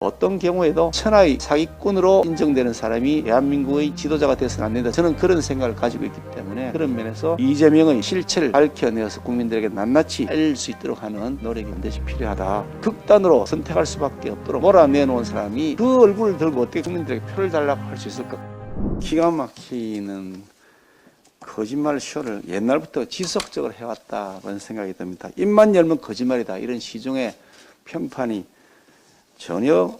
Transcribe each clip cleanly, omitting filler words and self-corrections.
어떤 경우에도 천하의 사기꾼으로 인정되는 사람이 대한민국의 지도자가 되어서는 안 된다. 저는 그런 생각을 가지고 있기 때문에 그런 면에서 이재명의 실체를 밝혀내어서 국민들에게 낱낱이 알릴 수 있도록 하는 노력이 반드시 필요하다. 극단으로 선택할 수밖에 없도록 몰아내놓은 사람이 그 얼굴을 들고 어떻게 국민들에게 표를 달라고 할 수 있을까? 기가 막히는 거짓말 쇼를 옛날부터 지속적으로 해왔다는 생각이 듭니다. 입만 열면 거짓말이다. 이런 시중의 평판이 전혀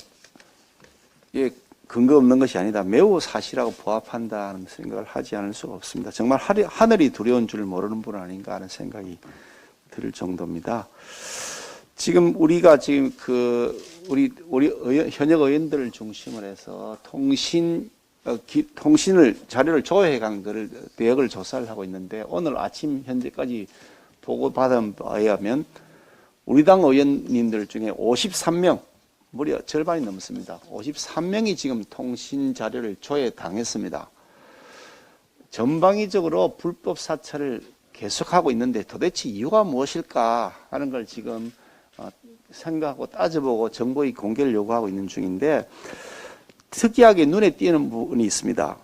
근거 없는 것이 아니다. 매우 사실하고 부합한다는 생각을 하지 않을 수가 없습니다. 정말 하늘이 두려운 줄 모르는 분 아닌가 하는 생각이 들 정도입니다. 지금 우리가 지금 우리 현역 의원들을 중심으로 해서 통신을 자료를 조회해 간 거를 내역을 조사를 하고 있는데 오늘 아침 현재까지 보고받은 바에 의하면 우리 당 의원님들 중에 53명 무려 절반이 넘습니다. 53명이 지금 통신 자료를 조회당했습니다. 전방위적으로 불법 사찰을 계속하고 있는데 도대체 이유가 무엇일까 하는 걸 지금 생각하고 따져보고 정보의 공개를 요구하고 있는 중인데 특이하게 눈에 띄는 부분이 있습니다.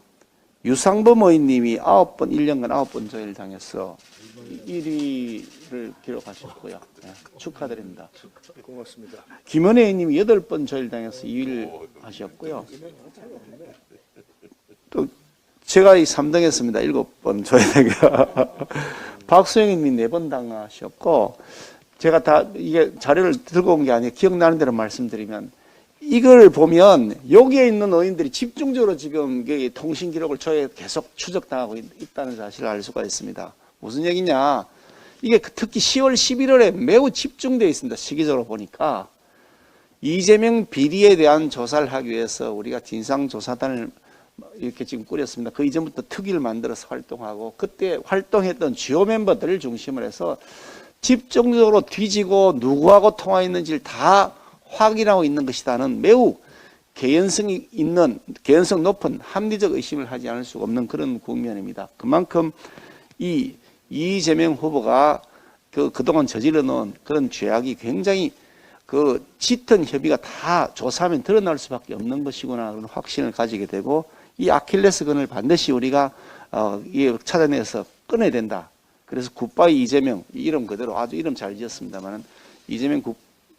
유상범 의원님이 1년간 9번 조회를 당해서 1위를 기록하셨고요. 네, 축하드립니다. 고맙습니다. 김은혜 의원님이 8번 조회를 당해서 2위를 하셨고요. 또 제가 3등 했습니다. 7번 조회가. 박수영 의원님이 4번 당하셨고 제가 다 이게 자료를 들고 온 게 아니에요. 기억나는 대로 말씀드리면 이걸 보면 여기에 있는 의원들이 집중적으로 지금 통신 기록을 조회 계속 추적당하고 있다는 사실을 알 수가 있습니다. 무슨 얘기냐? 이게 특히 10월, 11월에 매우 집중되어 있습니다. 시기적으로 보니까. 이재명 비리에 대한 조사를 하기 위해서 우리가 진상조사단을 이렇게 지금 꾸렸습니다. 그 이전부터 특위를 만들어서 활동하고 그때 활동했던 주요 멤버들을 중심으로 해서 집중적으로 뒤지고 누구하고 통화했는지를 다 확인하고 있는 것이다는 매우 개연성 높은 합리적 의심을 하지 않을 수가 없는 그런 국면입니다. 그만큼 이재명 후보가 그동안 저질러 놓은 그런 죄악이 굉장히 짙은 협의가 다 조사하면 드러날 수밖에 없는 것이구나 그런 확신을 가지게 되고 이 아킬레스건을 반드시 우리가 찾아내서 끊어야 된다. 그래서 굿바이 이재명 이름 그대로 아주 이름 잘 지었습니다만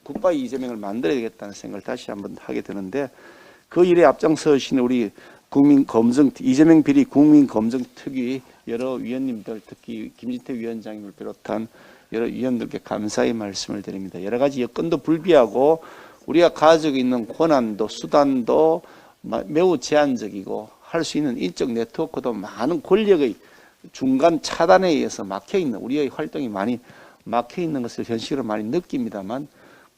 굿바이 이재명을 만들어야 되겠다는 생각을 다시 한번 하게 되는데 그 일에 앞장서신 우리 이재명 비리 국민검증특위 여러 위원님들 특히 김진태 위원장님을 비롯한 여러 위원들께 감사의 말씀을 드립니다. 여러 가지 여건도 불비하고 우리가 가지고 있는 권한도 수단도 매우 제한적이고 할 수 있는 인적 네트워크도 많은 권력의 중간 차단에 의해서 막혀있는 우리의 활동이 많이 막혀있는 것을 현실로 많이 느낍니다만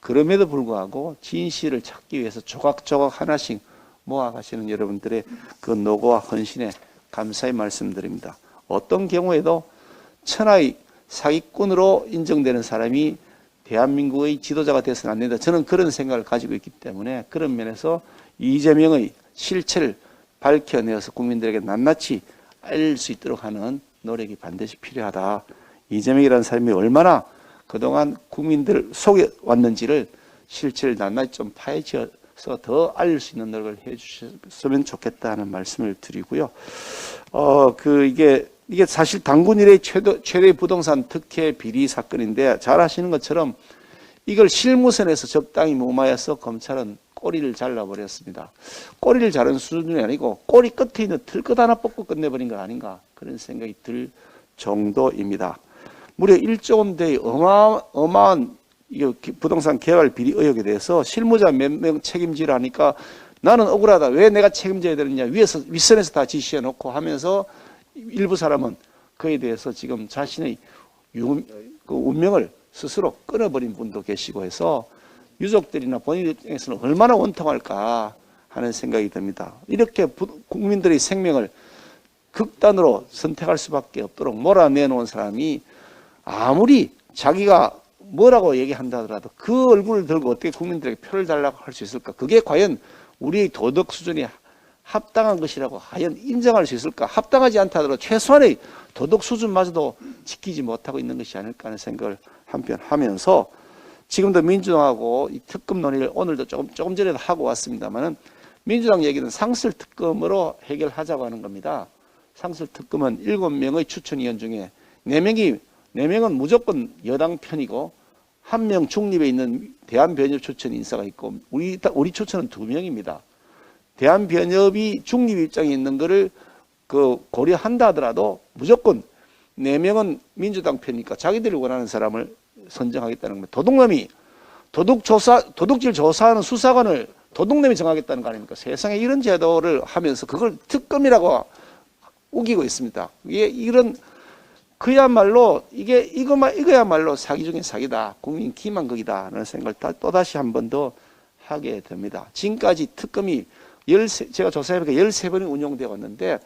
그럼에도 불구하고 진실을 찾기 위해서 조각조각 하나씩 모아가시는 여러분들의 그 노고와 헌신에 감사의 말씀드립니다. 어떤 경우에도 천하의 사기꾼으로 인정되는 사람이 대한민국의 지도자가 되어서는 안 된다. 저는 그런 생각을 가지고 있기 때문에 그런 면에서 이재명의 실체를 밝혀내어서 국민들에게 낱낱이 알릴 수 있도록 하는 노력이 반드시 필요하다. 이재명이라는 사람이 얼마나 그동안 국민들을 속여왔는지를 실체를 낱낱이 좀 파헤쳐서 더 알릴 수 있는 노력을 해주셨으면 좋겠다는 말씀을 드리고요. 이게 사실 당군 이래 최대 부동산 특혜 비리 사건인데 잘 아시는 것처럼 이걸 실무선에서 적당히 무마해서 검찰은 꼬리를 잘라버렸습니다. 꼬리를 자른 수준이 아니고 꼬리 끝에 있는 틀끝 하나 뽑고 끝내버린 거 아닌가 그런 생각이 들 정도입니다. 무려 1조 원대의 어마어마한 부동산 개발 비리 의혹에 대해서 실무자 몇 명 책임지라 하니까 나는 억울하다. 왜 내가 책임져야 되느냐. 윗선에서 다 지시해놓고 하면서 일부 사람은 그에 대해서 지금 자신의 운명을 스스로 끊어버린 분도 계시고 해서 유족들이나 본인 입장에서는 얼마나 원통할까 하는 생각이 듭니다. 이렇게 국민들의 생명을 극단으로 선택할 수밖에 없도록 몰아내놓은 사람이 아무리 자기가 뭐라고 얘기한다 하더라도 그 얼굴을 들고 어떻게 국민들에게 표를 달라고 할 수 있을까? 그게 과연 우리의 도덕 수준이 합당한 것이라고 과연 인정할 수 있을까? 합당하지 않다 하더라도 최소한의 도덕 수준마저도 지키지 못하고 있는 것이 아닐까 하는 생각을 한편 하면서 지금도 민주당하고 이 특검 논의를 오늘도 조금 전에도 하고 왔습니다만은 민주당 얘기는 상설 특검으로 해결하자고 하는 겁니다. 상설 특검은 7명의 추천위원 중에 4명은 무조건 여당 편이고 1명 중립에 있는 대한변협 추천 인사가 있고 우리 추천은 2명입니다. 대한변협이 중립 입장에 있는 거를 고려한다 하더라도 무조건 4명은 민주당 편이니까 자기들이 원하는 사람을 선정하겠다는 겁니다. 도둑놈이 도둑질 조사하는 수사관을 도둑놈이 정하겠다는 거 아닙니까? 세상에 이런 제도를 하면서 그걸 특검이라고 우기고 있습니다. 이거야말로 사기 중에 사기다. 국민 기만극이다라는 생각을 또다시 한 번 더 하게 됩니다. 지금까지 특검이 제가 조사해보니까 13번이 운영되어 왔는데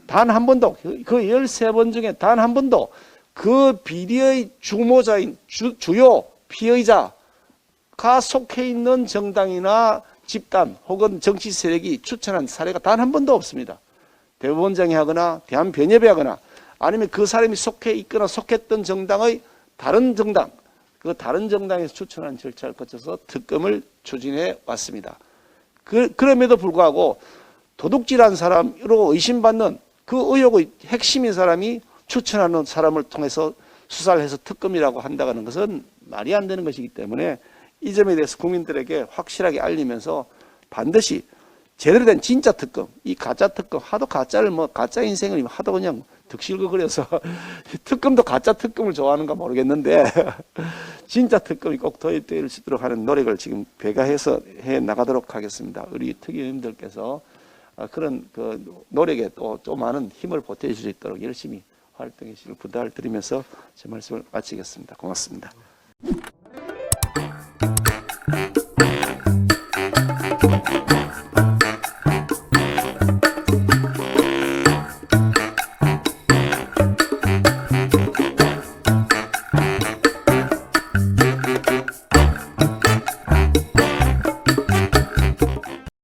단 한 번도 그 13번 중에 단 한 번도 그 비리의 주모자인 주요 피의자가 속해 있는 정당이나 집단 혹은 정치 세력이 추천한 사례가 단 한 번도 없습니다. 대법원장이 하거나 대한변협이 하거나 아니면 그 사람이 속해 있거나 속했던 정당의 다른 정당, 그 다른 정당에서 추천한 절차를 거쳐서 특검을 추진해 왔습니다. 그럼에도 불구하고 도둑질한 사람으로 의심받는 그 의혹의 핵심인 사람이 추천하는 사람을 통해서 수사를 해서 특검이라고 한다는 것은 말이 안 되는 것이기 때문에 이 점에 대해서 국민들에게 확실하게 알리면서 반드시 제대로 된 진짜 특검, 이 가짜 특검, 하도 가짜를 가짜 인생을 하도 그냥 득실거 그려서 특검도 가짜 특검을 좋아하는가 모르겠는데 진짜 특검이 꼭 도입될 수 있도록 하는 노력을 지금 배가해서 해 나가도록 하겠습니다. 우리 특위원님들께서 그런 노력에 또 많은 힘을 보태줄 수 있도록 열심히 활동해 주시길 부탁을 드리면서 제 말씀을 마치겠습니다. 고맙습니다.